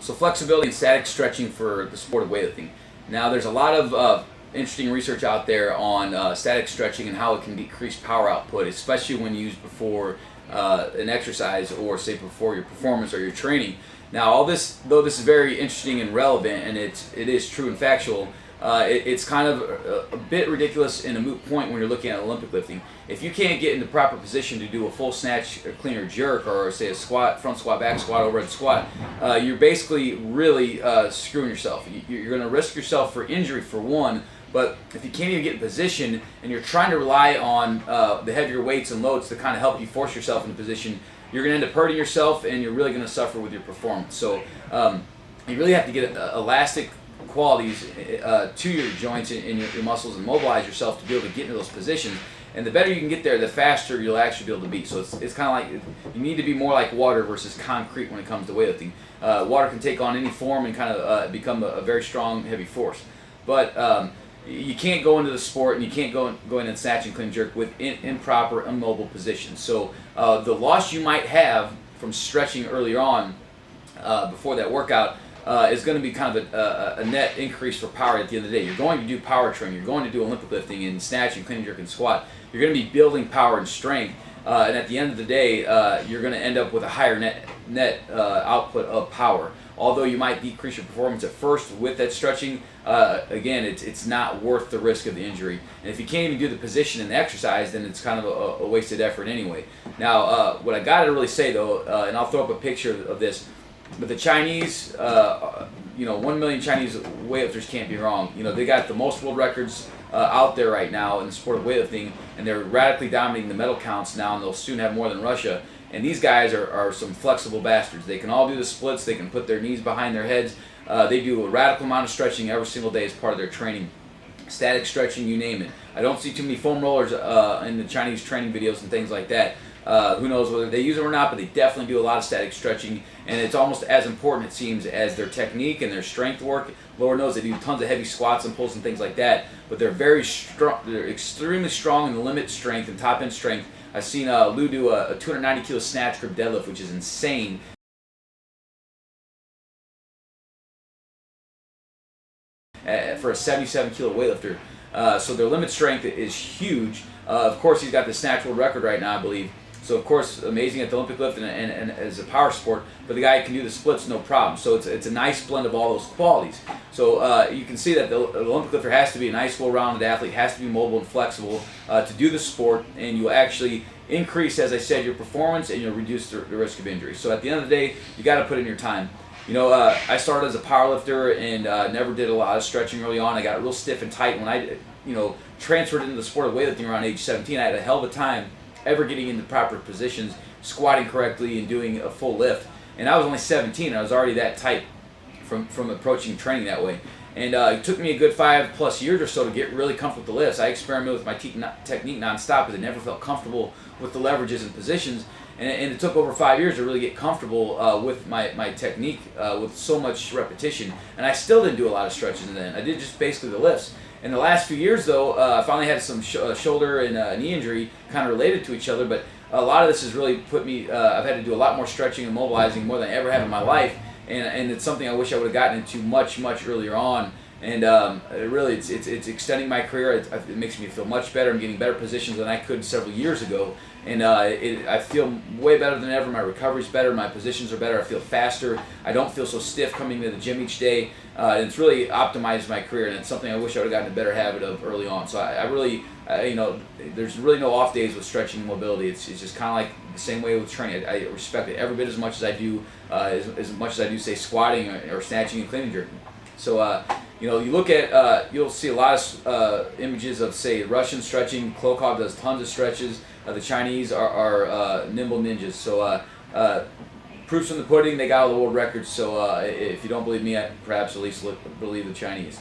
So flexibility and static stretching for the sport of weightlifting. Now there's a lot of interesting research out there on static stretching and how it can decrease power output, especially when used before an exercise or say before your performance or your training. Now all this, though this is very interesting and relevant and it is true and factual, it's kind of a bit ridiculous and a moot point when you're looking at Olympic lifting. If you can't get into proper position to do a full snatch, a clean or jerk, or say a squat, front squat, back squat, overhead squat, you're basically really screwing yourself. You're going to risk yourself for injury for one, but if you can't even get in position and you're trying to rely on the heavier weights and loads to kind of help you force yourself into position, you're going to end up hurting yourself and you're really going to suffer with your performance. So you really have to get elastic qualities to your joints and your muscles and mobilize yourself to be able to get into those positions. And the better you can get there, the faster you'll actually be able to be. So it's kind of like you need to be more like water versus concrete when it comes to weightlifting. Water can take on any form and kind of become a very strong, heavy force. But you can't go into the sport and you can't go in and snatch and clean jerk with improper, immobile positions. So the loss you might have from stretching earlier on before that workout is going to be kind of a net increase for power at the end of the day. You're going to do power training, you're going to do Olympic lifting and snatch and clean jerk and squat. You're going to be building power and strength, and at the end of the day, you're going to end up with a higher net output of power. Although you might decrease your performance at first with that stretching, again, it's not worth the risk of the injury. And if you can't even do the position in the exercise, then it's kind of a wasted effort anyway. Now, what I got to really say though, and I'll throw up a picture of this, but the Chinese, 1 million Chinese weightlifters can't be wrong. They got the most world records out there right now in the sport of weightlifting, and they're radically dominating the medal counts now, and they'll soon have more than Russia. And these guys are some flexible bastards. They can all do the splits. They can put their knees behind their heads. They do a radical amount of stretching every single day as part of their training. Static stretching, you name it. I don't see too many foam rollers in the Chinese training videos and things like that. Who knows whether they use them or not, but they definitely do a lot of static stretching, and it's almost as important, it seems, as their technique and their strength work. Lord knows they do tons of heavy squats and pulls and things like that, but they're very strong. They're extremely strong in the limit strength and top end strength. I've seen Lou do a 290 kilo snatch grip deadlift, which is insane. For a 77 kilo weightlifter. So their limit strength is huge. Of course, he's got the snatch world record right now, I believe. So of course, amazing at the Olympic lift and as a power sport, but the guy can do the splits no problem. So it's a nice blend of all those qualities. So you can see that the Olympic lifter has to be a nice, well-rounded athlete, has to be mobile and flexible to do the sport, and you'll actually increase, as I said, your performance, and you'll reduce the risk of injury. So at the end of the day, you got to put in your time. I started as a powerlifter and never did a lot of stretching early on. I got real stiff and tight when I, transferred into the sport of weightlifting around age 17. I had a hell of a time ever getting into proper positions, squatting correctly, and doing a full lift. And I was only 17. And I was already that tight from approaching training that way. And it took me a good 5+ years or so to get really comfortable with the lifts. I experimented with my technique nonstop because I never felt comfortable with the leverages and positions. And it took over 5 years to really get comfortable with my technique with so much repetition. And I still didn't do a lot of stretches then. I did just basically the lifts. In the last few years, though, I finally had some shoulder and knee injury kind of related to each other. But a lot of this has really put me, I've had to do a lot more stretching and mobilizing more than I ever have in my life. And it's something I wish I would have gotten into much, much earlier on. And it's extending my career. It makes me feel much better. I'm getting better positions than I could several years ago. And I feel way better than ever. My recovery's better. My positions are better. I feel faster. I don't feel so stiff coming to the gym each day. And it's really optimized my career, and it's something I wish I would have gotten a better habit of early on. So I really, there's really no off days with stretching and mobility. It's just kind of like the same way with training. I respect it every bit as much as I do, as much as I do, say, squatting or snatching and clean and jerking. So, you look at, you'll see a lot of images of, say, Russian stretching. Klokov does tons of stretches. The Chinese are nimble ninjas. So, proofs in the pudding, they got all the world records. So, if you don't believe me, perhaps at least believe the Chinese.